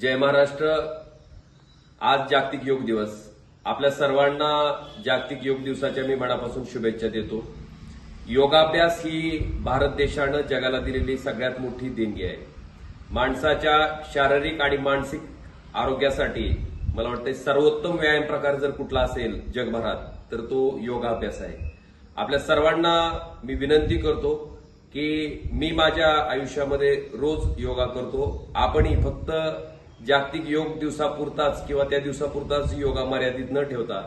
जय महाराष्ट्र. आज जागतिक योग दिवस. आपल्या सर्वांना जागतिक योग दिवसाच्या मी मनापासून शुभेच्छा देतो. योगाभ्यास ही भारत देशानं जगाला दिलेली सगळ्यात मोठी देणगी आहे. माणसाच्या शारीरिक आणि मानसिक आरोग्यासाठी मला वाटतं सर्वोत्तम व्यायाम प्रकार जर कुठला असेल जगभरात तर तो योगाभ्यास आहे. आपल्या सर्वांना मी विनंती करतो की मी माझ्या आयुष्यामध्ये रोज योगा करतो. आपणही फक्त जागतिक योग दिवसापुरताच किंवा त्या दिवसापुरताच योगा मर्यादित न ठेवता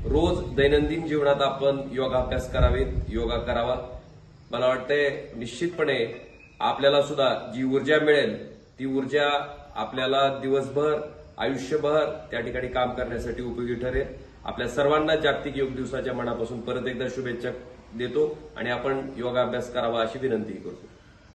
रोज दैनंदिन जीवनात आपण योगाभ्यास करावे, योगा करावा. मला वाटतंय निश्चितपणे आपल्याला सुद्धा जी ऊर्जा मिळेल ती ऊर्जा आपल्याला दिवसभर आयुष्यभर त्या ठिकाणी काम करण्यासाठी उपयोगी ठरेल. आपल्या सर्वांना जागतिक योग दिवसाच्या मनापासून परत एकदा शुभेच्छा देतो आणि आपण योगाभ्यास करावा अशी विनंती करतो.